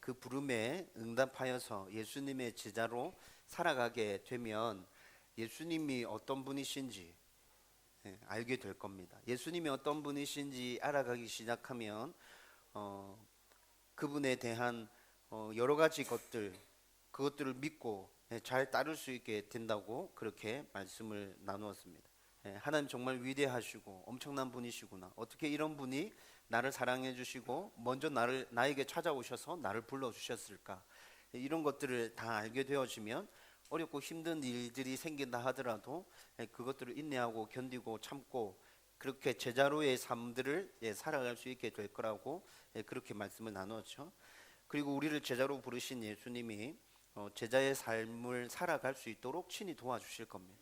그 부름에 응답하여서 예수님의 제자로 살아가게 되면 예수님이 어떤 분이신지 알게 될 겁니다. 예수님이 어떤 분이신지 알아가기 시작하면 그분에 대한 여러 가지 그것들을 믿고 잘 따를 수 있게 된다고 그렇게 말씀을 나누었습니다. 하나님 정말 위대하시고 엄청난 분이시구나. 어떻게 이런 분이 나를 사랑해 주시고 먼저 나에게 찾아오셔서 나를 불러 주셨을까? 이런 것들을 다 알게 되어지면 어렵고 힘든 일들이 생긴다 하더라도 그것들을 인내하고 견디고 참고 그렇게 제자로의 삶들을 살아갈 수 있게 될 거라고 그렇게 말씀을 나누었죠. 그리고 우리를 제자로 부르신 예수님이 제자의 삶을 살아갈 수 있도록 친히 도와주실 겁니다.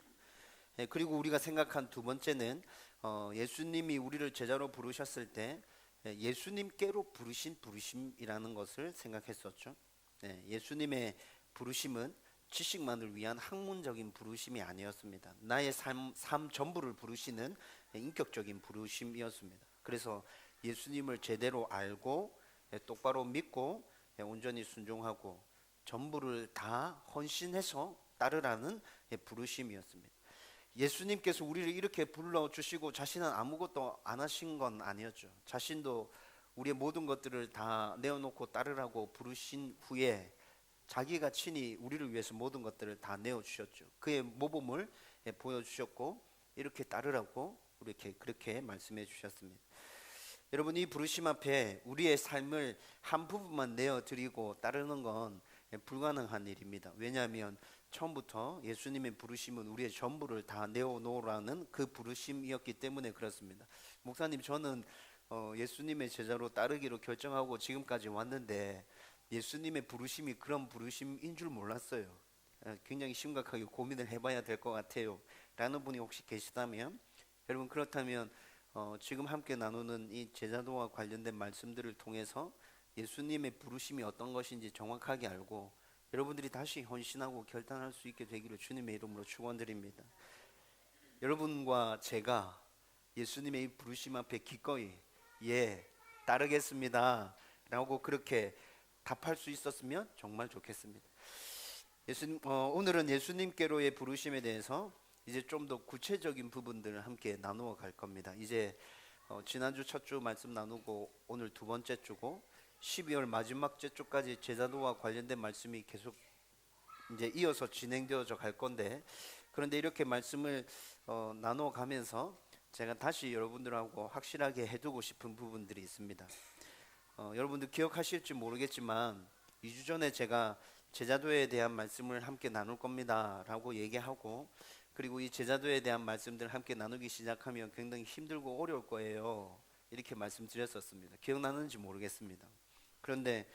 그리고 우리가 생각한 두 번째는 예수님이 우리를 제자로 부르셨을 때 예수님께로 부르신 부르심이라는 것을 생각했었죠. 예수님의 부르심은 지식만을 위한 학문적인 부르심이 아니었습니다. 나의 삶 전부를 부르시는 인격적인 부르심이었습니다. 그래서 예수님을 제대로 알고 똑바로 믿고 온전히 순종하고 전부를 다 헌신해서 따르라는 부르심이었습니다. 예수님께서 우리를 이렇게 불러주시고 자신은 아무것도 안 하신 건 아니었죠. 자신도 우리의 모든 것들을 다 내어놓고 따르라고 부르신 후에 자기가 친히 우리를 위해서 모든 것들을 다 내어주셨죠. 그의 모범을 보여주셨고 이렇게 따르라고 이렇게 그렇게 말씀해 주셨습니다. 여러분, 이 부르심 앞에 우리의 삶을 한 부분만 내어드리고 따르는 건 불가능한 일입니다. 왜냐하면 처음부터 예수님의 부르심은 우리의 전부를 다 내어놓으라는 그 부르심이었기 때문에 그렇습니다. 목사님, 저는 예수님의 제자로 따르기로 결정하고 지금까지 왔는데 예수님의 부르심이 그런 부르심인 줄 몰랐어요. 굉장히 심각하게 고민을 해봐야 될 것 같아요 라는 분이 혹시 계시다면, 여러분 그렇다면 지금 함께 나누는 이 제자도와 관련된 말씀들을 통해서 예수님의 부르심이 어떤 것인지 정확하게 알고 여러분들이 다시 헌신하고 결단할 수 있게 되기를 주님의 이름으로 축원드립니다. 여러분과 제가 예수님의 이 부르심 앞에 기꺼이 따르겠습니다 라고 그렇게 답할 수 있었으면 정말 좋겠습니다. 오늘은 예수님께로의 부르심에 대해서 이제 좀 더 구체적인 부분들을 함께 나누어 갈 겁니다. 이제 지난주 첫 주 말씀 나누고 오늘 두 번째 주고 12월 마지막 주까지 제자도와 관련된 말씀이 계속 이제 이어서 진행되어져 갈 건데, 그런데 이렇게 말씀을 나누어 가면서 제가 다시 여러분들하고 확실하게 해두고 싶은 부분들이 있습니다. 여러분들 기억하실지 모르겠지만 2주 전에 제가 제자도에 대한 말씀을 함께 나눌 겁니다 라고 얘기하고, 그리고 이 제자도에 대한 말씀들을 함께 나누기 시작하면 굉장히 힘들고 어려울 거예요 이렇게 말씀드렸었습니다. 기억나는지 모르겠습니다. 그런데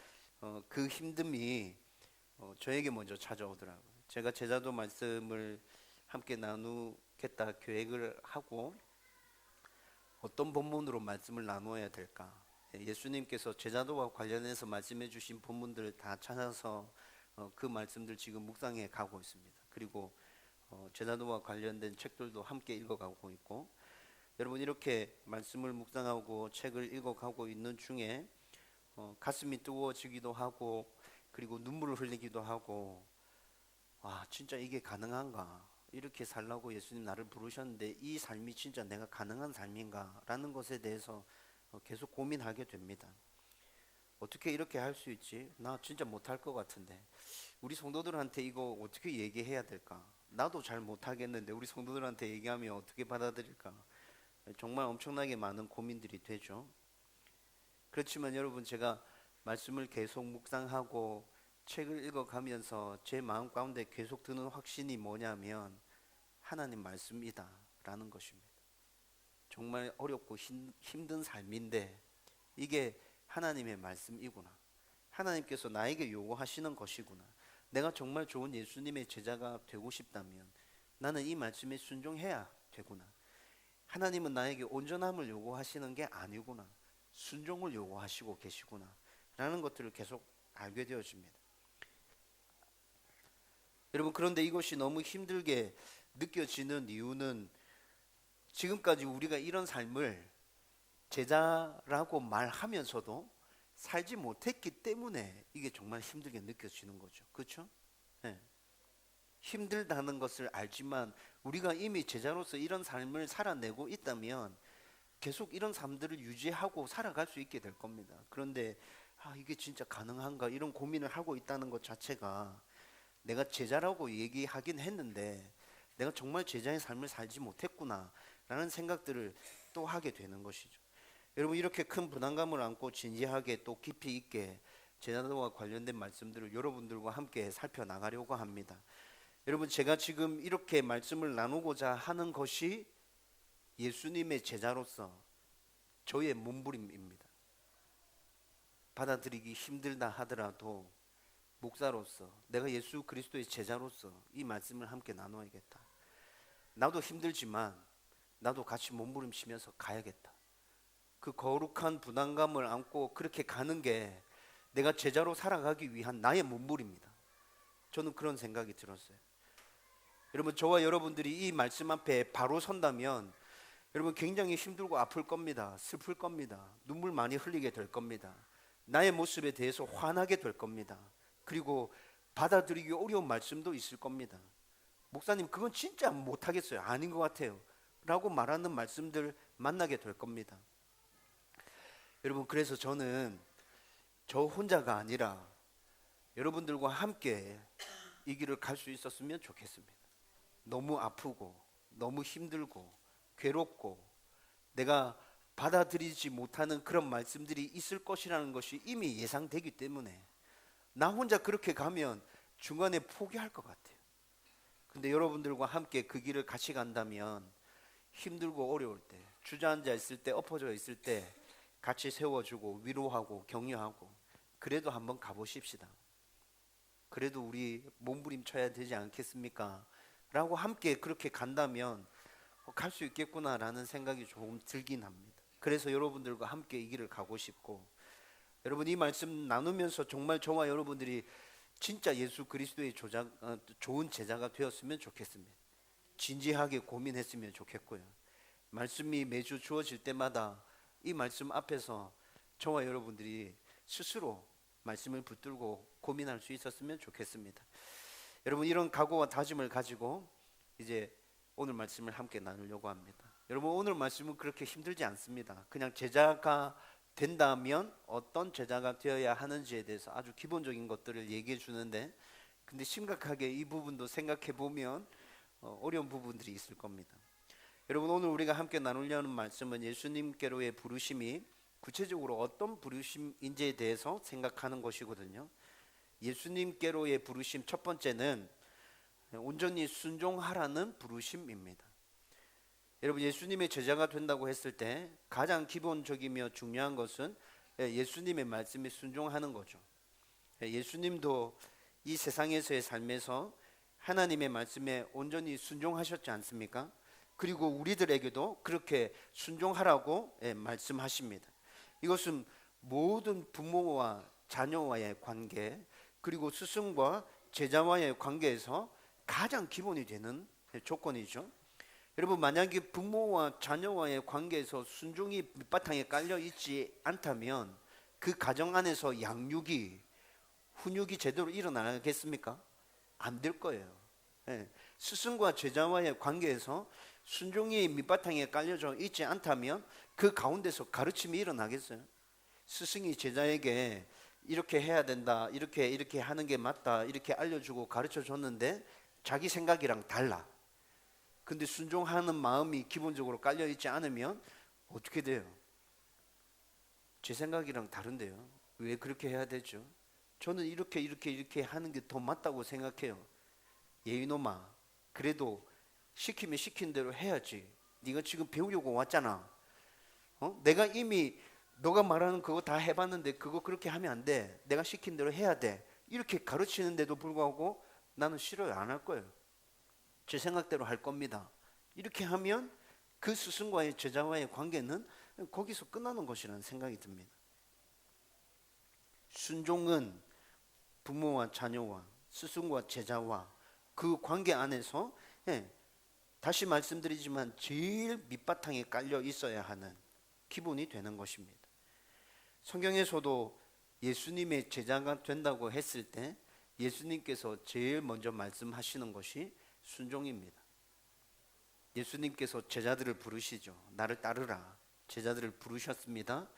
그 힘듦이 저에게 먼저 찾아오더라고요. 제가 제자도 말씀을 함께 나누겠다 계획을 하고 어떤 본문으로 말씀을 나누어야 될까, 예수님께서 제자도와 관련해서 말씀해 주신 본문들을 다 찾아서 그 말씀들 지금 묵상해 가고 있습니다. 그리고 제자도와 관련된 책들도 함께 읽어가고 있고, 여러분 이렇게 말씀을 묵상하고 책을 읽어가고 있는 중에 가슴이 뜨거워지기도 하고 그리고 눈물을 흘리기도 하고, 와 진짜 이게 가능한가, 이렇게 살라고 예수님 나를 부르셨는데 이 삶이 진짜 내가 가능한 삶인가 라는 것에 대해서 계속 고민하게 됩니다. 어떻게 이렇게 할 수 있지? 나 진짜 못할 것 같은데 우리 성도들한테 이거 어떻게 얘기해야 될까? 나도 잘 못하겠는데 우리 성도들한테 얘기하면 어떻게 받아들일까? 정말 엄청나게 많은 고민들이 되죠. 그렇지만 여러분, 제가 말씀을 계속 묵상하고 책을 읽어가면서 제 마음 가운데 계속 드는 확신이 뭐냐면 하나님 말씀이다 라는 것입니다. 정말 어렵고 힘든 삶인데 이게 하나님의 말씀이구나, 하나님께서 나에게 요구하시는 것이구나, 내가 정말 좋은 예수님의 제자가 되고 싶다면 나는 이 말씀에 순종해야 되구나, 하나님은 나에게 온전함을 요구하시는 게 아니구나, 순종을 요구하시고 계시구나 라는 것들을 계속 알게 되어집니다. 여러분, 그런데 이것이 너무 힘들게 느껴지는 이유는 지금까지 우리가 이런 삶을 제자라고 말하면서도 살지 못했기 때문에 이게 정말 힘들게 느껴지는 거죠. 그렇죠? 네. 힘들다는 것을 알지만 우리가 이미 제자로서 이런 삶을 살아내고 있다면 계속 이런 삶들을 유지하고 살아갈 수 있게 될 겁니다. 그런데 이게 진짜 가능한가 이런 고민을 하고 있다는 것 자체가 내가 제자라고 얘기하긴 했는데 내가 정말 제자의 삶을 살지 못했구나 라는 생각들을 또 하게 되는 것이죠. 여러분, 이렇게 큰 부담감을 안고 진지하게 또 깊이 있게 제자도와 관련된 말씀들을 여러분들과 함께 살펴나가려고 합니다. 여러분, 제가 지금 이렇게 말씀을 나누고자 하는 것이 예수님의 제자로서 저의 몸부림입니다. 받아들이기 힘들다 하더라도 목사로서, 내가 예수 그리스도의 제자로서 이 말씀을 함께 나눠야겠다. 나도 힘들지만 나도 같이 몸부림치면서 가야겠다. 그 거룩한 부담감을 안고 그렇게 가는 게 내가 제자로 살아가기 위한 나의 몸부림입니다. 저는 그런 생각이 들었어요. 여러분, 저와 여러분들이 이 말씀 앞에 바로 선다면 여러분 굉장히 힘들고 아플 겁니다. 슬플 겁니다. 눈물 많이 흘리게 될 겁니다. 나의 모습에 대해서 화나게 될 겁니다. 그리고 받아들이기 어려운 말씀도 있을 겁니다. 목사님, 그건 진짜 못하겠어요. 아닌 것 같아요. 라고 말하는 말씀들 만나게 될 겁니다. 여러분, 그래서 저는 저 혼자가 아니라 여러분들과 함께 이 길을 갈 수 있었으면 좋겠습니다. 너무 아프고 너무 힘들고 괴롭고 내가 받아들이지 못하는 그런 말씀들이 있을 것이라는 것이 이미 예상되기 때문에 나 혼자 그렇게 가면 중간에 포기할 것 같아요. 근데 여러분들과 함께 그 길을 같이 간다면 힘들고 어려울 때, 주저앉아 있을 때, 엎어져 있을 때 같이 세워주고 위로하고 격려하고, 그래도 한번 가보십시다. 그래도 우리 몸부림쳐야 되지 않겠습니까? 라고 함께 그렇게 간다면 갈 수 있겠구나라는 생각이 조금 들긴 합니다. 그래서 여러분들과 함께 이 길을 가고 싶고, 여러분, 이 말씀 나누면서 정말 저와 여러분들이 진짜 예수 그리스도의 좋은 제자가 되었으면 좋겠습니다. 진지하게 고민했으면 좋겠고요. 말씀이 매주 주어질 때마다 이 말씀 앞에서 저와 여러분들이 스스로 말씀을 붙들고 고민할 수 있었으면 좋겠습니다. 여러분, 이런 각오와 다짐을 가지고 이제 오늘 말씀을 함께 나누려고 합니다. 여러분, 오늘 말씀은 그렇게 힘들지 않습니다. 그냥 제자가 된다면 어떤 제자가 되어야 하는지에 대해서 아주 기본적인 것들을 얘기해 주는데, 근데 심각하게 이 부분도 생각해 보면 어려운 부분들이 있을 겁니다. 여러분, 오늘 우리가 함께 나누려는 말씀은 예수님께로의 부르심이 구체적으로 어떤 부르심인지에 대해서 생각하는 것이거든요. 예수님께로의 부르심 첫 번째는 온전히 순종하라는 부르심입니다. 여러분, 예수님의 제자가 된다고 했을 때 가장 기본적이며 중요한 것은 예수님의 말씀에 순종하는 거죠. 예수님도 이 세상에서의 삶에서 하나님의 말씀에 온전히 순종하셨지 않습니까? 그리고 우리들에게도 그렇게 순종하라고 말씀하십니다. 이것은 모든 부모와 자녀와의 관계, 그리고 스승과 제자와의 관계에서 가장 기본이 되는 조건이죠. 여러분, 만약에 부모와 자녀와의 관계에서 순종이 밑바탕에 깔려 있지 않다면 그 가정 안에서 양육이, 훈육이 제대로 일어나겠습니까? 안 될 거예요. 스승과 제자와의 관계에서 순종이 밑바탕에 깔려져 있지 않다면 그 가운데서 가르침이 일어나겠어요? 스승이 제자에게 이렇게 해야 된다, 이렇게 하는 게 맞다, 이렇게 알려주고 가르쳐 줬는데 자기 생각이랑 달라. 근데 순종하는 마음이 기본적으로 깔려 있지 않으면 어떻게 돼요? 제 생각이랑 다른데요. 왜 그렇게 해야 되죠? 저는 이렇게 하는 게 더 맞다고 생각해요. 예이놈아, 그래도 시키면 시킨 대로 해야지. 네가 지금 배우려고 왔잖아. 내가 이미 너가 말하는 그거 다 해봤는데 그거 그렇게 하면 안 돼. 내가 시킨 대로 해야 돼. 이렇게 가르치는데도 불구하고 나는 싫어요. 안 할 거예요. 제 생각대로 할 겁니다. 이렇게 하면 그 스승과의 제자와의 관계는 거기서 끝나는 것이라는 생각이 듭니다. 순종은 부모와 자녀와 스승과 제자와 그 관계 안에서 다시 말씀드리지만 제일 밑바탕에 깔려 있어야 하는 기본이 되는 것입니다. 성경에서도 예수님의 제자가 된다고 했을 때 예수님께서 제일 먼저 말씀하시는 것이 순종입니다. 예수님께서 제자들을 부르시죠. 나를 따르라. 제자들을 부르셨습니다.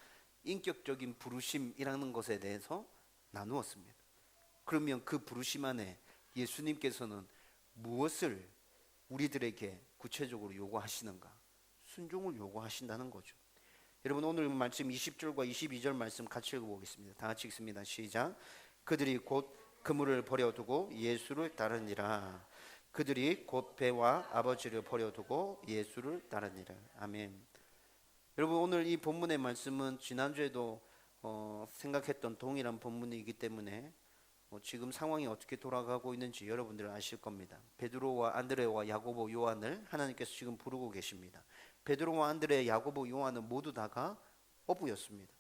인격적인 부르심이라는 것에 대해서 나누었습니다. 그러면 그 부르심 안에 예수님께서는 무엇을 우리들에게 구체적으로 요구하시는가? 순종을 요구하신다는 거죠. 여러분, 오늘 말씀 20절과 22절 말씀 같이 읽어보겠습니다. 다 같이 읽습니다. 시작. 그들이 곧 그물을 버려두고 예수를 따르니라. 그들이 곧 배와 아버지를 버려두고 예수를 따르니라. 아멘. 여러분, 오늘 이 본문의 말씀은 지난주에도 생각했던 동일한 본문이기 때문에 지금 상황이 어떻게 돌아가고 있는지 여러분들은 아실 겁니다. 베드로와 안드레와 야고보, 요한을 하나님께서 지금 부르고 계십니다. 베드로와 안드레, 야고보, 요한은 모두 다가 어부였습니다.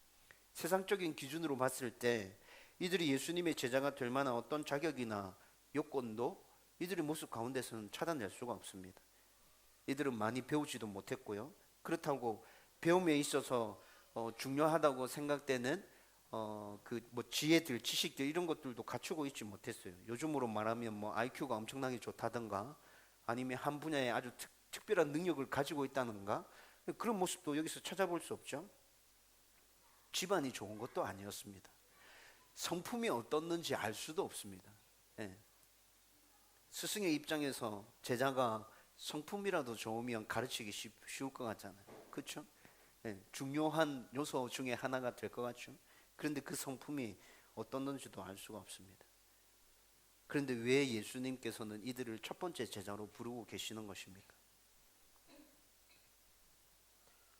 세상적인 기준으로 봤을 때 이들이 예수님의 제자가 될 만한 어떤 자격이나 요건도 이들의 모습 가운데서는 찾아낼 수가 없습니다. 이들은 많이 배우지도 못했고요. 그렇다고 배움에 있어서 중요하다고 생각되는 그 뭐 지혜들, 지식들 이런 것들도 갖추고 있지 못했어요. 요즘으로 말하면 뭐 IQ가 엄청나게 좋다든가 아니면 한 분야에 아주 특별한 능력을 가지고 있다든가 그런 모습도 여기서 찾아볼 수 없죠. 집안이 좋은 것도 아니었습니다. 성품이 어떻는지 알 수도 없습니다. 예. 스승의 입장에서 제자가 성품이라도 좋으면 가르치기 쉬울 것 같잖아요. 그렇죠? 예. 중요한 요소 중에 하나가 될 것 같죠. 그런데 그 성품이 어떻는지도 알 수가 없습니다. 그런데 왜 예수님께서는 이들을 첫 번째 제자로 부르고 계시는 것입니까?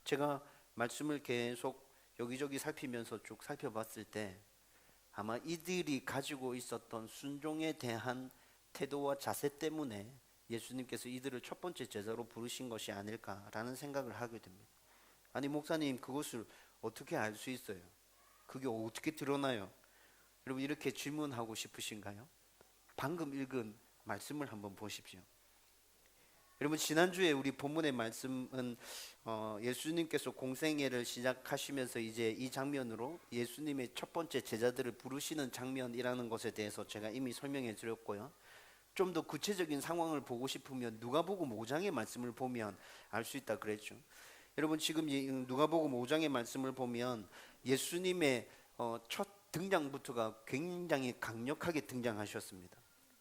제가 말씀을 계속 여기저기 살피면서 쭉 살펴봤을 때 아마 이들이 가지고 있었던 순종에 대한 태도와 자세 때문에 예수님께서 이들을 첫 번째 제자로 부르신 것이 아닐까라는 생각을 하게 됩니다. 아니 목사님, 그것을 어떻게 알 수 있어요? 그게 어떻게 드러나요? 여러분, 이렇게 질문하고 싶으신가요? 방금 읽은 말씀을 한번 보십시오. 여러분, 지난주에 우리 본문의 말씀은 예수님께서 공생애를 시작하시면서 이제 이 장면으로 예수님의 첫 번째 제자들을 부르시는 장면이라는 것에 대해서 제가 이미 설명해 드렸고요. 좀 더 구체적인 상황을 보고 싶으면 누가복음 5장의 말씀을 보면 알 수 있다 그랬죠. 여러분, 지금 누가복음 5장의 말씀을 보면 예수님의 첫 등장부터가 굉장히 강력하게 등장하셨습니다.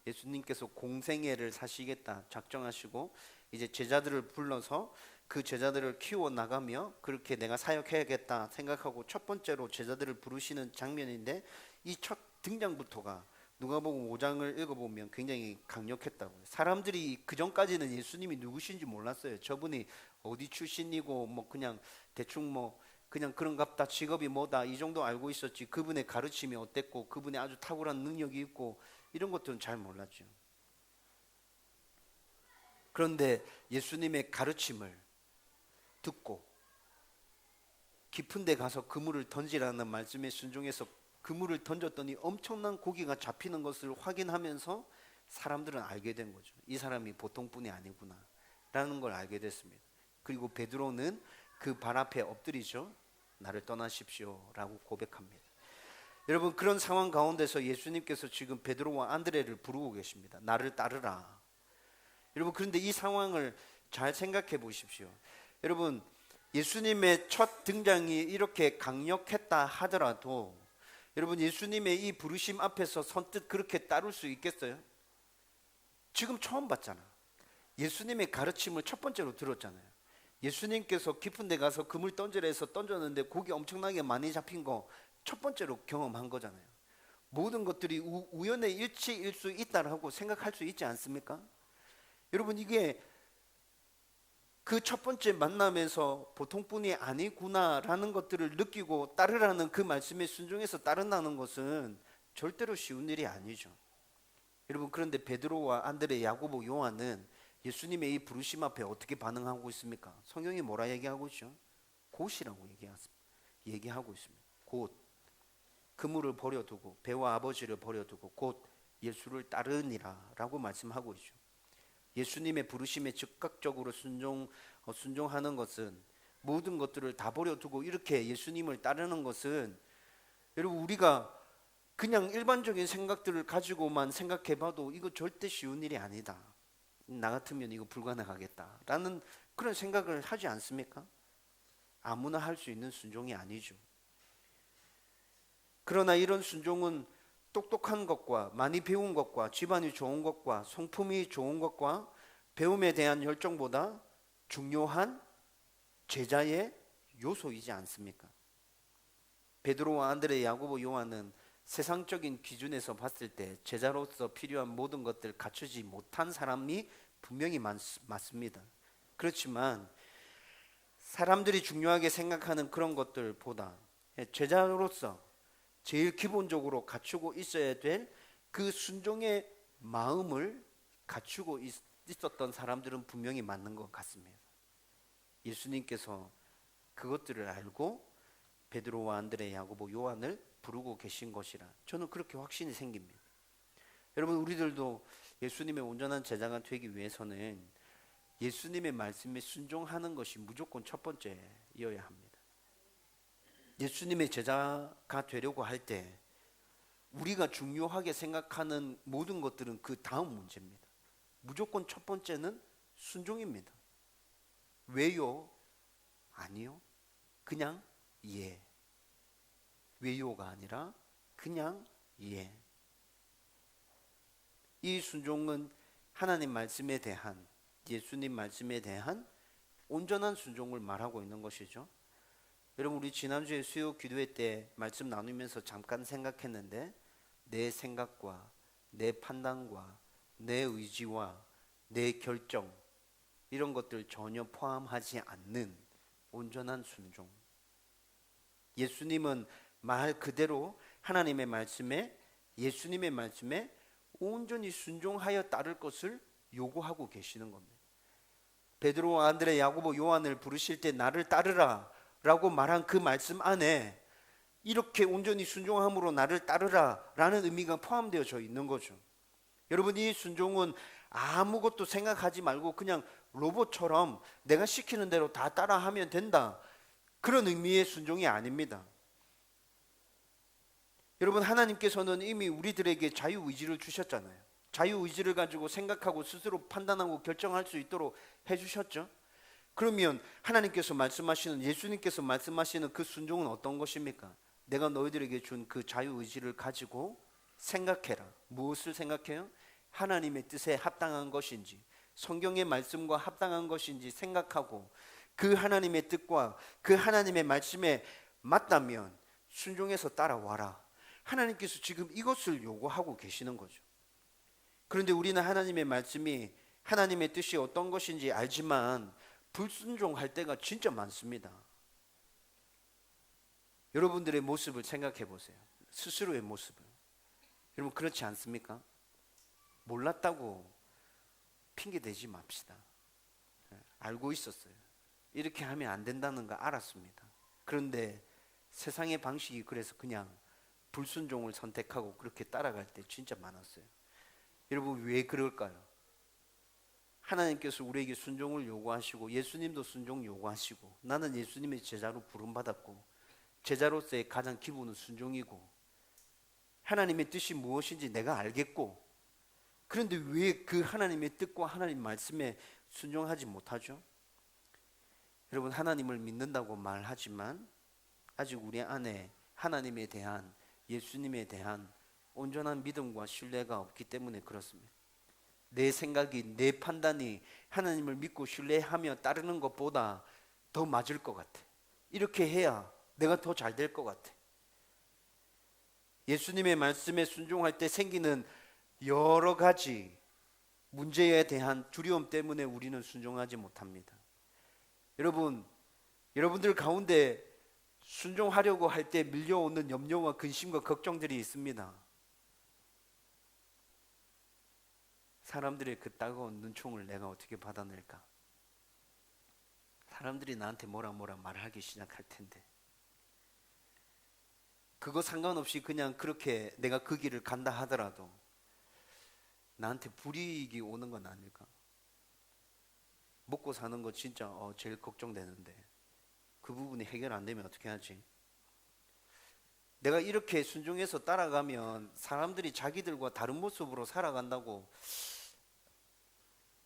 예수님께서 공생애를 사시겠다 작정하시고 이제 제자들을 불러서 그 제자들을 키워 나가며 그렇게 내가 사역해야겠다 생각하고 첫 번째로 제자들을 부르시는 장면인데 이 첫 등장부터가 누가복음 5장을 읽어보면 굉장히 강력했다고요. 사람들이 그 전까지는 예수님이 누구신지 몰랐어요. 저분이 어디 출신이고 뭐 그냥 대충 뭐 그냥 그런갑다, 직업이 뭐다 이 정도 알고 있었지, 그분의 가르침이 어땠고 그분의 아주 탁월한 능력이 있고 이런 것들은 잘 몰랐죠. 그런데 예수님의 가르침을 듣고 깊은 데 가서 그물을 던지라는 말씀에 순종해서 그물을 던졌더니 엄청난 고기가 잡히는 것을 확인하면서 사람들은 알게 된 거죠. 이 사람이 보통 분이 아니구나 라는 걸 알게 됐습니다. 그리고 베드로는 그 발 앞에 엎드리죠. 나를 떠나십시오 라고 고백합니다. 여러분, 그런 상황 가운데서 예수님께서 지금 베드로와 안드레를 부르고 계십니다. 나를 따르라. 여러분, 그런데 이 상황을 잘 생각해 보십시오. 여러분, 예수님의 첫 등장이 이렇게 강력했다 하더라도 여러분, 예수님의 이 부르심 앞에서 선뜻 그렇게 따를 수 있겠어요? 지금 처음 봤잖아. 예수님의 가르침을 첫 번째로 들었잖아요. 예수님께서 깊은 데 가서 그물 던지라 해서 던졌는데 고기 엄청나게 많이 잡힌 거 첫 번째로 경험한 거잖아요. 모든 것들이 우연의 일치일 수 있다라고 생각할 수 있지 않습니까? 여러분, 이게 그 첫 번째 만남에서 보통뿐이 아니구나라는 것들을 느끼고 따르라는 그 말씀에 순종해서 따른다는 것은 절대로 쉬운 일이 아니죠. 여러분, 그런데 베드로와 안드레, 야고보, 요한은 예수님의 이 부르심 앞에 어떻게 반응하고 있습니까? 성경이 뭐라 얘기하고 있죠? 곧이라고 얘기하고 있습니다. 곧 그물을 버려두고 배와 아버지를 버려두고 곧 예수를 따르니라 라고 말씀하고 있죠. 예수님의 부르심에 즉각적으로 순종하는 것은, 모든 것들을 다 버려두고 이렇게 예수님을 따르는 것은 여러분, 우리가 그냥 일반적인 생각들을 가지고만 생각해봐도 이거 절대 쉬운 일이 아니다. 나 같으면 이거 불가능하겠다라는 그런 생각을 하지 않습니까? 아무나 할 수 있는 순종이 아니죠. 그러나 이런 순종은 똑똑한 것과 많이 배운 것과 집안이 좋은 것과 성품이 좋은 것과 배움에 대한 열정보다 중요한 제자의 요소이지 않습니까? 베드로와 안드레, 야고보, 요한은 세상적인 기준에서 봤을 때 제자로서 필요한 모든 것들 갖추지 못한 사람이 분명히 맞습니다. 그렇지만 사람들이 중요하게 생각하는 그런 것들보다 제자로서 제일 기본적으로 갖추고 있어야 될 그 순종의 마음을 갖추고 있었던 사람들은 분명히 맞는 것 같습니다. 예수님께서 그것들을 알고 베드로와 안드레, 야고보, 요한을 부르고 계신 것이라 저는 그렇게 확신이 생깁니다. 여러분, 우리들도 예수님의 온전한 제자가 되기 위해서는 예수님의 말씀에 순종하는 것이 무조건 첫 번째여야 합니다. 예수님의 제자가 되려고 할 때 우리가 중요하게 생각하는 모든 것들은 그 다음 문제입니다. 무조건 첫 번째는 순종입니다. 왜요? 아니요. 그냥 예. 왜요가 아니라 그냥 예. 이 순종은 하나님 말씀에 대한, 예수님 말씀에 대한 온전한 순종을 말하고 있는 것이죠. 여러분, 우리 지난주에 수요 기도회 때 말씀 나누면서 잠깐 생각했는데 내 생각과 내 판단과 내 의지와 내 결정 이런 것들 전혀 포함하지 않는 온전한 순종. 예수님은 말 그대로 하나님의 말씀에, 예수님의 말씀에 온전히 순종하여 따를 것을 요구하고 계시는 겁니다. 베드로, 안드레, 야고보, 요한을 부르실 때 나를 따르라 라고 말한 그 말씀 안에 이렇게 온전히 순종함으로 나를 따르라 라는 의미가 포함되어져 있는 거죠. 여러분, 이 순종은 아무것도 생각하지 말고 그냥 로봇처럼 내가 시키는 대로 다 따라하면 된다, 그런 의미의 순종이 아닙니다. 여러분, 하나님께서는 이미 우리들에게 자유의지를 주셨잖아요. 자유의지를 가지고 생각하고 스스로 판단하고 결정할 수 있도록 해주셨죠. 그러면 하나님께서 말씀하시는, 예수님께서 말씀하시는 그 순종은 어떤 것입니까? 내가 너희들에게 준 그 자유의지를 가지고 생각해라. 무엇을 생각해요? 하나님의 뜻에 합당한 것인지, 성경의 말씀과 합당한 것인지 생각하고 그 하나님의 뜻과 그 하나님의 말씀에 맞다면 순종해서 따라와라. 하나님께서 지금 이것을 요구하고 계시는 거죠. 그런데 우리는 하나님의 말씀이 하나님의 뜻이 어떤 것인지 알지만 불순종할 때가 진짜 많습니다. 여러분들의 모습을 생각해 보세요. 스스로의 모습을. 여러분, 그렇지 않습니까? 몰랐다고 핑계 대지 맙시다. 알고 있었어요. 이렇게 하면 안 된다는 거 알았습니다. 그런데 세상의 방식이 그래서 그냥 불순종을 선택하고 그렇게 따라갈 때 진짜 많았어요. 여러분, 왜 그럴까요? 하나님께서 우리에게 순종을 요구하시고 예수님도 순종 요구하시고 나는 예수님의 제자로 부름받았고 제자로서의 가장 기본은 순종이고 하나님의 뜻이 무엇인지 내가 알겠고, 그런데 왜 그 하나님의 뜻과 하나님 말씀에 순종하지 못하죠? 여러분, 하나님을 믿는다고 말하지만 아직 우리 안에 하나님에 대한, 예수님에 대한 온전한 믿음과 신뢰가 없기 때문에 그렇습니다. 내 생각이, 내 판단이 하나님을 믿고 신뢰하며 따르는 것보다 더 맞을 것 같아. 이렇게 해야 내가 더 잘 될 것 같아. 예수님의 말씀에 순종할 때 생기는 여러 가지 문제에 대한 두려움 때문에 우리는 순종하지 못합니다. 여러분들 가운데 순종하려고 할 때 밀려오는 염려와 근심과 걱정들이 있습니다. 사람들의 그 따가운 눈총을 내가 어떻게 받아낼까? 사람들이 나한테 뭐라 말하기 시작할 텐데 그거 상관없이 그냥 그렇게 내가 그 길을 간다 하더라도 나한테 불이익이 오는 건 아닐까? 먹고 사는 거 진짜 제일 걱정되는데 그 부분이 해결 안 되면 어떻게 하지? 내가 이렇게 순종해서 따라가면 사람들이 자기들과 다른 모습으로 살아간다고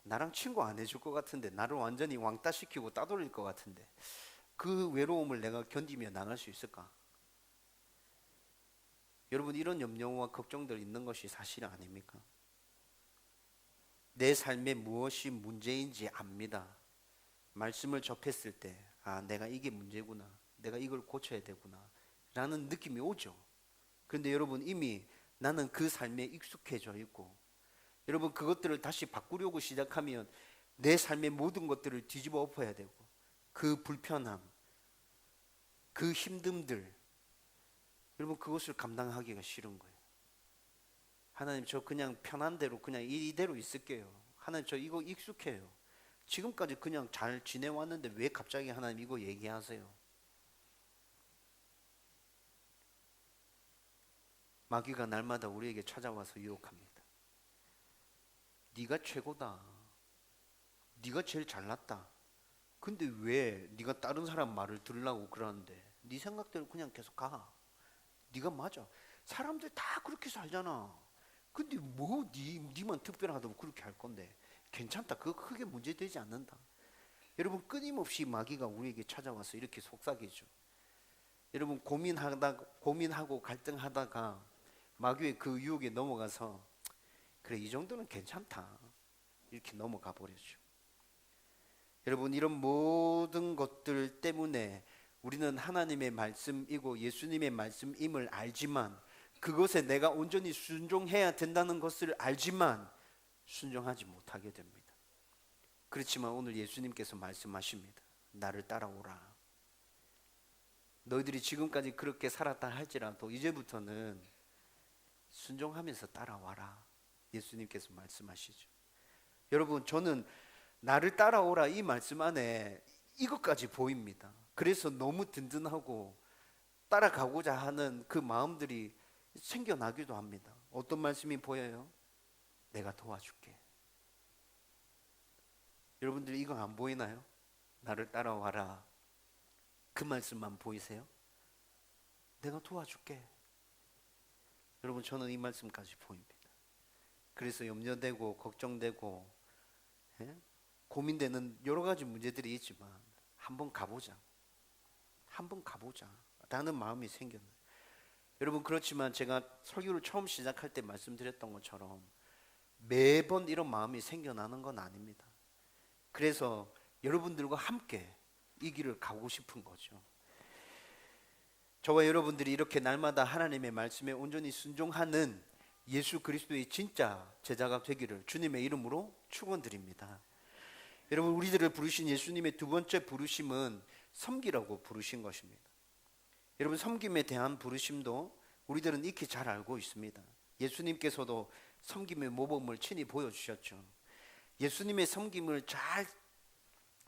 나랑 친구 안 해줄 것 같은데, 나를 완전히 왕따시키고 따돌릴 것 같은데, 그 외로움을 내가 견디며 나갈 수 있을까? 여러분, 이런 염려와 걱정들 있는 것이 사실 아닙니까? 내 삶에 무엇이 문제인지 압니다. 말씀을 접했을 때, 아, 내가 이게 문제구나, 내가 이걸 고쳐야 되구나 라는 느낌이 오죠. 그런데 여러분, 이미 나는 그 삶에 익숙해져 있고, 여러분, 그것들을 다시 바꾸려고 시작하면 내 삶의 모든 것들을 뒤집어 엎어야 되고, 그 불편함, 그 힘듦들, 여러분, 그것을 감당하기가 싫은 거예요. 하나님, 저 그냥 편한 대로 그냥 이대로 있을게요. 하나님, 저 이거 익숙해요. 지금까지 그냥 잘 지내왔는데 왜 갑자기 하나님 이거 얘기하세요? 마귀가 날마다 우리에게 찾아와서 유혹합니다. 네가 최고다. 네가 제일 잘났다. 근데 왜 네가 다른 사람 말을 들으려고 그러는데, 네 생각대로 그냥 계속 가. 네가 맞아. 사람들 다 그렇게 살잖아. 근데 뭐 네만 특별하다고 그렇게 할 건데, 괜찮다. 그거 크게 문제되지 않는다. 여러분, 끊임없이 마귀가 우리에게 찾아와서 이렇게 속삭이죠. 여러분, 고민하고 갈등하다가 마귀의 그 유혹에 넘어가서, 그래, 이 정도는 괜찮다, 이렇게 넘어가 버리죠. 여러분, 이런 모든 것들 때문에 우리는 하나님의 말씀이고 예수님의 말씀임을 알지만, 그것에 내가 온전히 순종해야 된다는 것을 알지만 순종하지 못하게 됩니다. 그렇지만 오늘 예수님께서 말씀하십니다. 나를 따라오라. 너희들이 지금까지 그렇게 살았다 할지라도 이제부터는 순종하면서 따라와라. 예수님께서 말씀하시죠. 여러분, 저는 나를 따라오라 이 말씀 안에 이것까지 보입니다. 그래서 너무 든든하고 따라가고자 하는 그 마음들이 생겨나기도 합니다. 어떤 말씀이 보여요? 내가 도와줄게. 여러분들 이거 안 보이나요? 나를 따라와라. 그 말씀만 보이세요? 내가 도와줄게. 여러분, 저는 이 말씀까지 보입니다. 그래서 염려되고 걱정되고, 예? 고민되는 여러 가지 문제들이 있지만 한번 가보자. 한번 가보자 라는 마음이 생겼네요. 여러분, 그렇지만 제가 설교를 처음 시작할 때 말씀드렸던 것처럼 매번 이런 마음이 생겨나는 건 아닙니다. 그래서 여러분들과 함께 이 길을 가고 싶은 거죠. 저와 여러분들이 이렇게 날마다 하나님의 말씀에 온전히 순종하는 예수 그리스도의 진짜 제자가 되기를 주님의 이름으로 축원드립니다. 여러분, 우리들을 부르신 예수님의 두 번째 부르심은 섬기라고 부르신 것입니다. 여러분, 섬김에 대한 부르심도 우리들은 익히 잘 알고 있습니다. 예수님께서도 섬김의 모범을 친히 보여주셨죠. 예수님의 섬김을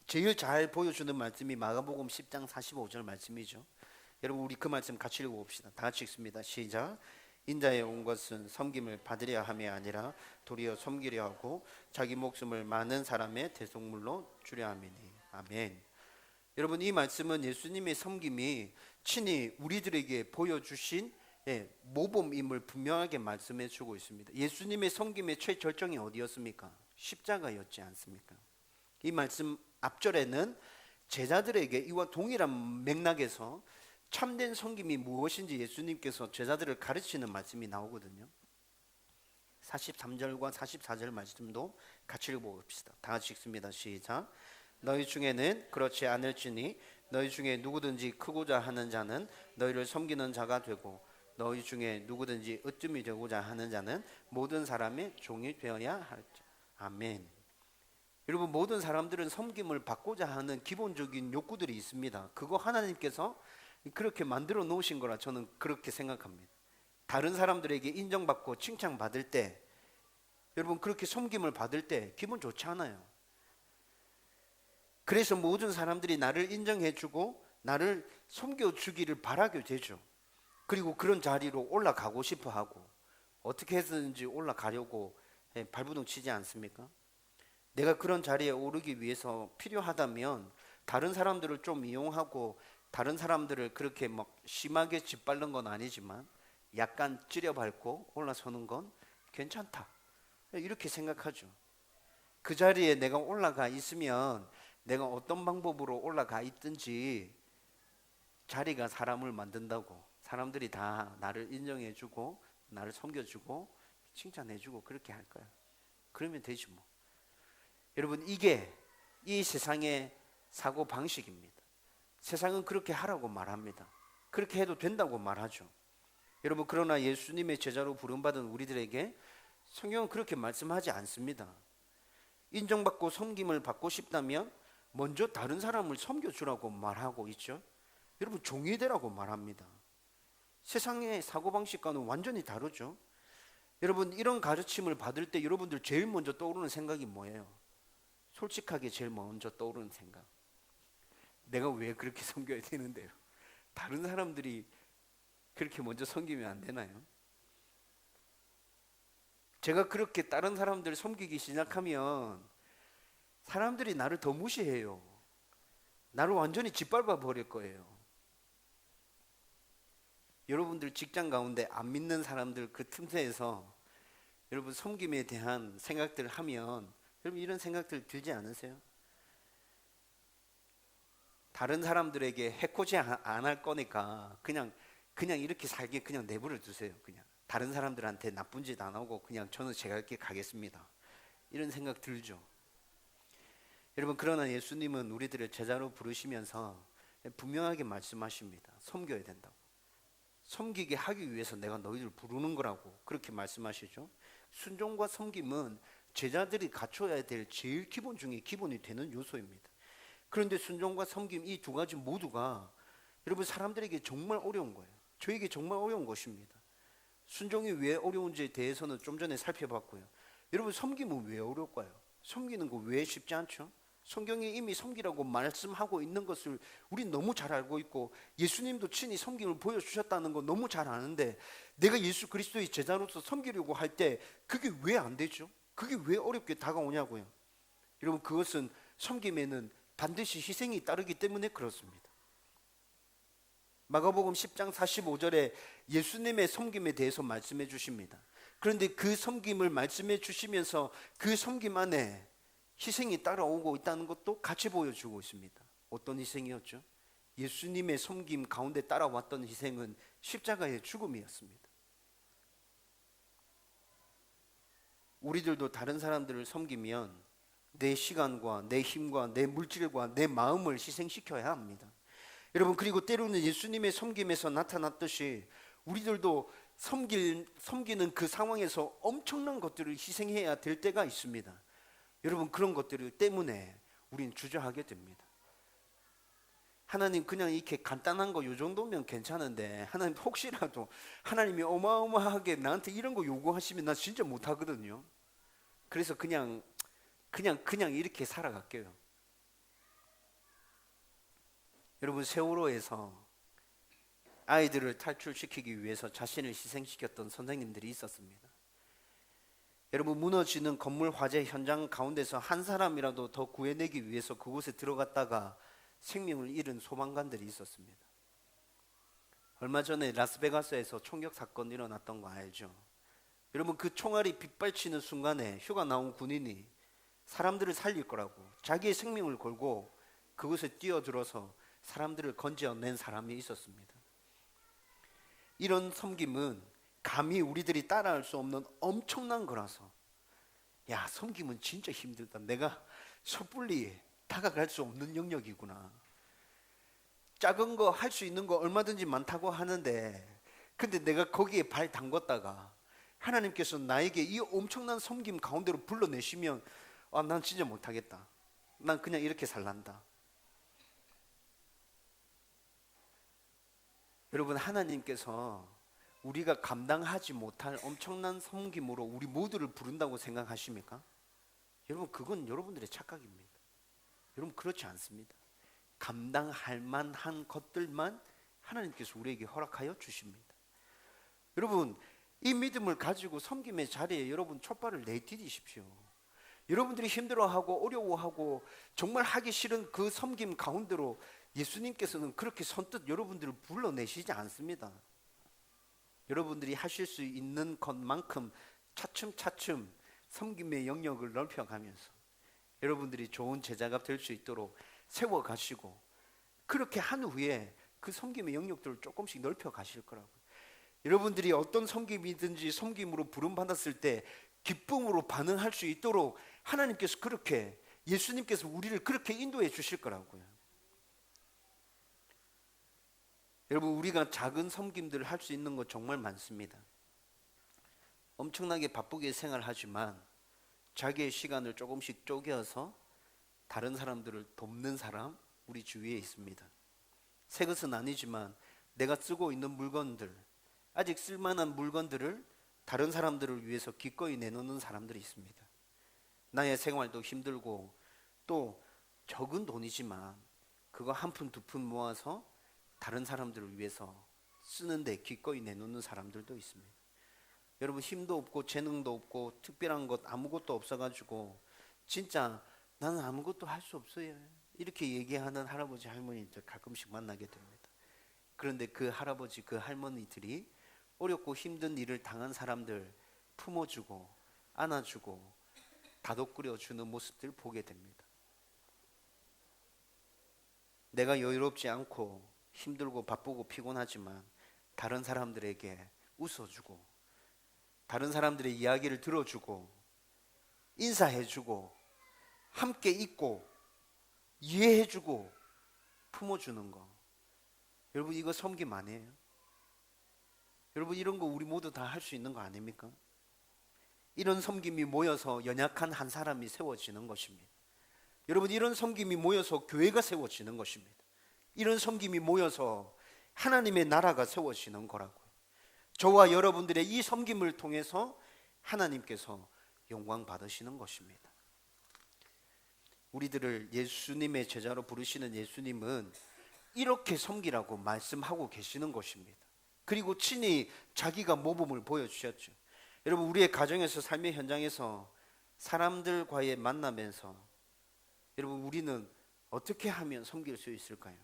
제일 잘 보여주는 말씀이 마가복음 10장 45절 말씀이죠. 여러분, 우리 그 말씀 같이 읽어봅시다. 다 같이 읽습니다. 시작. 인자에 온 것은 섬김을 받으려 함이 아니라 도리어 섬기려 하고 자기 목숨을 많은 사람의 대속물로 주려 함이니. 아멘. 여러분, 이 말씀은 예수님의 섬김이 친히 우리들에게 보여주신 모범임을 분명하게 말씀해 주고 있습니다. 예수님의 섬김의 최절정이 어디였습니까? 십자가였지 않습니까? 이 말씀 앞절에는 제자들에게 이와 동일한 맥락에서 참된 섬김이 무엇인지 예수님께서 제자들을 가르치는 말씀이 나오거든요. 43절과 44절 말씀도 같이 읽어봅시다. 다 같이 읽습니다. 시작. 너희 중에는 그렇지 않을지니 너희 중에 누구든지 크고자 하는 자는 너희를 섬기는 자가 되고 너희 중에 누구든지 으뜸이 되고자 하는 자는 모든 사람의 종이 되어야 할지. 아멘. 여러분, 모든 사람들은 섬김을 받고자 하는 기본적인 욕구들이 있습니다. 그거 하나님께서 그렇게 만들어 놓으신 거라 저는 그렇게 생각합니다. 다른 사람들에게 인정받고 칭찬받을 때, 여러분, 그렇게 섬김을 받을 때 기분 좋지 않아요. 그래서 모든 사람들이 나를 인정해주고 나를 섬겨주기를 바라게 되죠. 그리고 그런 자리로 올라가고 싶어 하고 어떻게 해서든지 올라가려고 발버둥 치지 않습니까? 내가 그런 자리에 오르기 위해서 필요하다면 다른 사람들을 좀 이용하고 다른 사람들을 그렇게 막 심하게 짓밟는 건 아니지만 약간 찌려밟고 올라서는 건 괜찮다, 이렇게 생각하죠. 그 자리에 내가 올라가 있으면 내가 어떤 방법으로 올라가 있든지 자리가 사람을 만든다고, 사람들이 다 나를 인정해주고 나를 섬겨주고 칭찬해주고 그렇게 할 거야. 그러면 되지 뭐. 여러분, 이게 이 세상의 사고 방식입니다. 세상은 그렇게 하라고 말합니다. 그렇게 해도 된다고 말하죠. 여러분, 그러나 예수님의 제자로 부름받은 우리들에게 성경은 그렇게 말씀하지 않습니다. 인정받고 섬김을 받고 싶다면 먼저 다른 사람을 섬겨주라고 말하고 있죠. 여러분, 종이 되라고 말합니다. 세상의 사고방식과는 완전히 다르죠. 여러분, 이런 가르침을 받을 때 여러분들 제일 먼저 떠오르는 생각이 뭐예요? 솔직하게 제일 먼저 떠오르는 생각, 내가 왜 그렇게 섬겨야 되는데요? 다른 사람들이 그렇게 먼저 섬기면 안 되나요? 제가 그렇게 다른 사람들을 섬기기 시작하면 사람들이 나를 더 무시해요. 나를 완전히 짓밟아 버릴 거예요. 여러분들 직장 가운데 안 믿는 사람들 그 틈새에서 여러분 섬김에 대한 생각들을 하면 여러분 이런 생각들 들지 않으세요? 다른 사람들에게 해코지 안 할 거니까 그냥 이렇게 살게 그냥 내버려 두세요. 그냥 다른 사람들한테 나쁜 짓 안 하고 그냥 저는 제가 이렇게 가겠습니다, 이런 생각 들죠. 여러분, 그러나 예수님은 우리들을 제자로 부르시면서 분명하게 말씀하십니다. 섬겨야 된다고. 섬기게 하기 위해서 내가 너희들 부르는 거라고 그렇게 말씀하시죠. 순종과 섬김은 제자들이 갖춰야 될 제일 기본 중에 기본이 되는 요소입니다. 그런데 순종과 섬김, 이 두 가지 모두가 여러분 사람들에게 정말 어려운 거예요. 저에게 정말 어려운 것입니다. 순종이 왜 어려운지에 대해서는 좀 전에 살펴봤고요. 여러분, 섬김은 왜 어려울까요? 섬기는 거 왜 쉽지 않죠? 성경이 이미 섬기라고 말씀하고 있는 것을 우린 너무 잘 알고 있고 예수님도 친히 섬김을 보여주셨다는 거 너무 잘 아는데 내가 예수 그리스도의 제자로서 섬기려고 할 때 그게 왜 안 되죠? 그게 왜 어렵게 다가오냐고요. 여러분, 그것은 섬김에는 반드시 희생이 따르기 때문에 그렇습니다. 마가복음 10장 45절에 예수님의 섬김에 대해서 말씀해 주십니다. 그런데 그 섬김을 말씀해 주시면서 그 섬김 안에 희생이 따라오고 있다는 것도 같이 보여주고 있습니다. 어떤 희생이었죠? 예수님의 섬김 가운데 따라왔던 희생은 십자가의 죽음이었습니다. 우리들도 다른 사람들을 섬기면 내 시간과 내 힘과 내 물질과 내 마음을 희생시켜야 합니다. 여러분, 그리고 때로는 예수님의 섬김에서 나타났듯이 우리들도 섬기는 그 상황에서 엄청난 것들을 희생해야 될 때가 있습니다. 여러분, 그런 것들 때문에 우린 주저하게 됩니다. 하나님, 그냥 이렇게 간단한 거 요 정도면 괜찮은데 하나님 혹시라도 하나님이 어마어마하게 나한테 이런 거 요구하시면 나 진짜 못하거든요. 그래서 그냥 이렇게 살아갈게요. 여러분, 세월호에서 아이들을 탈출시키기 위해서 자신을 희생시켰던 선생님들이 있었습니다. 여러분, 무너지는 건물 화재 현장 가운데서 한 사람이라도 더 구해내기 위해서 그곳에 들어갔다가 생명을 잃은 소방관들이 있었습니다. 얼마 전에 라스베가스에서 총격 사건이 일어났던 거 알죠? 여러분, 그 총알이 빗발치는 순간에 휴가 나온 군인이 사람들을 살릴 거라고 자기의 생명을 걸고 그곳에 뛰어들어서 사람들을 건져낸 사람이 있었습니다. 이런 섬김은 감히 우리들이 따라할 수 없는 엄청난 거라서, 야, 섬김은 진짜 힘들다, 내가 섣불리 다가갈 수 없는 영역이구나. 작은 거 할 수 있는 거 얼마든지 많다고 하는데 근데 내가 거기에 발 담궜다가 하나님께서 나에게 이 엄청난 섬김 가운데로 불러내시면 난 진짜 못하겠다, 난 그냥 이렇게 살란다. 여러분, 하나님께서 우리가 감당하지 못할 엄청난 섬김으로 우리 모두를 부른다고 생각하십니까? 여러분, 그건 여러분들의 착각입니다. 여러분, 그렇지 않습니다. 감당할 만한 것들만 하나님께서 우리에게 허락하여 주십니다. 여러분, 이 믿음을 가지고 섬김의 자리에 여러분 촛발을 내디디십시오. 여러분들이 힘들어하고 어려워하고 정말 하기 싫은 그 섬김 가운데로 예수님께서는 그렇게 선뜻 여러분들을 불러내시지 않습니다. 여러분들이 하실 수 있는 것만큼 차츰차츰 섬김의 영역을 넓혀가면서 여러분들이 좋은 제자가 될 수 있도록 세워가시고, 그렇게 한 후에 그 섬김의 영역들을 조금씩 넓혀가실 거라고요. 여러분들이 어떤 섬김이든지 섬김으로 부름받았을 때 기쁨으로 반응할 수 있도록 하나님께서 그렇게, 예수님께서 우리를 그렇게 인도해 주실 거라고요. 여러분, 우리가 작은 섬김들을 할 수 있는 것 정말 많습니다. 엄청나게 바쁘게 생활하지만 자기의 시간을 조금씩 쪼개서 다른 사람들을 돕는 사람 우리 주위에 있습니다. 새 것은 아니지만 내가 쓰고 있는 물건들, 아직 쓸만한 물건들을 다른 사람들을 위해서 기꺼이 내놓는 사람들이 있습니다. 나의 생활도 힘들고 또 적은 돈이지만 그거 한 푼 두 푼 모아서 다른 사람들을 위해서 쓰는데 기꺼이 내놓는 사람들도 있습니다. 여러분, 힘도 없고 재능도 없고 특별한 것 아무것도 없어가지고 진짜 나는 아무것도 할 수 없어요, 이렇게 얘기하는 할아버지 할머니들 가끔씩 만나게 됩니다. 그런데 그 할아버지 그 할머니들이 어렵고 힘든 일을 당한 사람들 품어주고 안아주고 다독거려주는 모습들 보게 됩니다. 내가 여유롭지 않고 힘들고 바쁘고 피곤하지만 다른 사람들에게 웃어주고 다른 사람들의 이야기를 들어주고 인사해주고 함께 있고 이해해주고 품어주는 거, 여러분 이거 섬김 아니에요? 여러분, 이런 거 우리 모두 다 할 수 있는 거 아닙니까? 이런 섬김이 모여서 연약한 한 사람이 세워지는 것입니다. 여러분, 이런 섬김이 모여서 교회가 세워지는 것입니다. 이런 섬김이 모여서 하나님의 나라가 세워지는 거라고요. 저와 여러분들의 이 섬김을 통해서 하나님께서 영광 받으시는 것입니다. 우리들을 예수님의 제자로 부르시는 예수님은 이렇게 섬기라고 말씀하고 계시는 것입니다. 그리고 친히 자기가 모범을 보여주셨죠. 여러분, 우리의 가정에서 삶의 현장에서 사람들과의 만나면서 여러분 우리는 어떻게 하면 섬길 수 있을까요?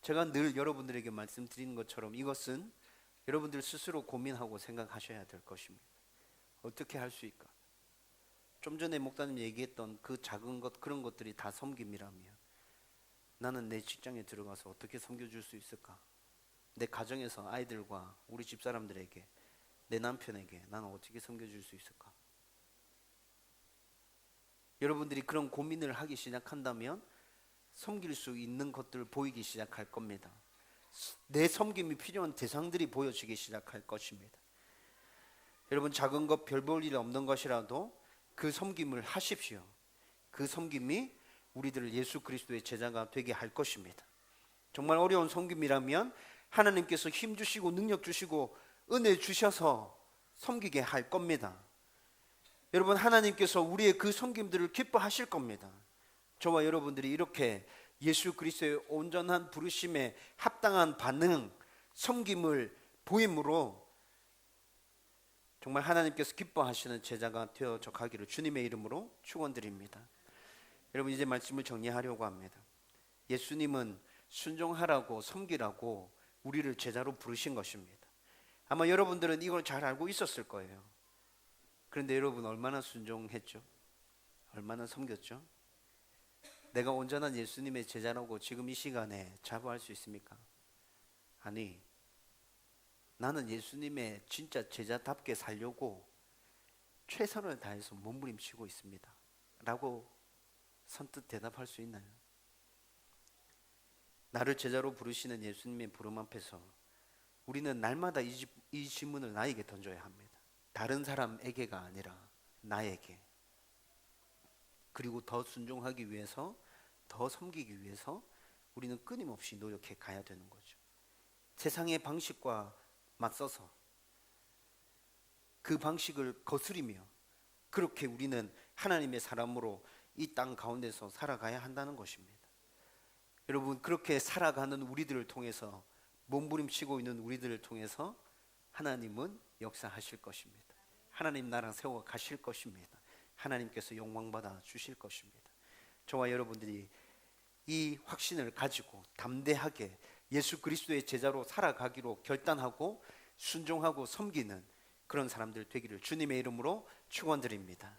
제가 늘 여러분들에게 말씀드리는 것처럼 이것은 여러분들 스스로 고민하고 생각하셔야 될 것입니다. 어떻게 할 수 있을까? 좀 전에 목사님 얘기했던 그 작은 것, 그런 것들이 다 섬김이라면 나는 내 직장에 들어가서 어떻게 섬겨줄 수 있을까? 내 가정에서 아이들과 우리 집사람들에게, 내 남편에게 나는 어떻게 섬겨줄 수 있을까? 여러분들이 그런 고민을 하기 시작한다면 섬길 수 있는 것들을 보이기 시작할 겁니다. 내 섬김이 필요한 대상들이 보여지기 시작할 것입니다. 여러분, 작은 것, 별 볼 일 없는 것이라도 그 섬김을 하십시오. 그 섬김이 우리들을 예수 그리스도의 제자가 되게 할 것입니다. 정말 어려운 섬김이라면 하나님께서 힘 주시고 능력 주시고 은혜 주셔서 섬기게 할 겁니다. 여러분, 하나님께서 우리의 그 섬김들을 기뻐하실 겁니다. 저와 여러분들이 이렇게 예수 그리스도의 온전한 부르심에 합당한 반응, 섬김을 보임으로 정말 하나님께서 기뻐하시는 제자가 되어져 가기를 주님의 이름으로 축원드립니다. 여러분, 이제 말씀을 정리하려고 합니다. 예수님은 순종하라고 섬기라고 우리를 제자로 부르신 것입니다. 아마 여러분들은 이걸 잘 알고 있었을 거예요. 그런데 여러분, 얼마나 순종했죠? 얼마나 섬겼죠? 내가 온전한 예수님의 제자라고 지금 이 시간에 자부할 수 있습니까? 아니, 나는 예수님의 진짜 제자답게 살려고 최선을 다해서 몸부림치고 있습니다 라고 선뜻 대답할 수 있나요? 나를 제자로 부르시는 예수님의 부름 앞에서 우리는 날마다 이 질문을 나에게 던져야 합니다. 다른 사람에게가 아니라 나에게. 그리고 더 순종하기 위해서, 더 섬기기 위해서 우리는 끊임없이 노력해 가야 되는 거죠. 세상의 방식과 맞서서 그 방식을 거스리며 그렇게 우리는 하나님의 사람으로 이 땅 가운데서 살아가야 한다는 것입니다. 여러분, 그렇게 살아가는 우리들을 통해서, 몸부림치고 있는 우리들을 통해서 하나님은 역사하실 것입니다. 하나님 나라 세워 가실 것입니다. 하나님께서 영광받아 주실 것입니다. 저와 여러분들이 이 확신을 가지고 담대하게 예수 그리스도의 제자로 살아가기로 결단하고 순종하고 섬기는 그런 사람들 되기를 주님의 이름으로 축원드립니다.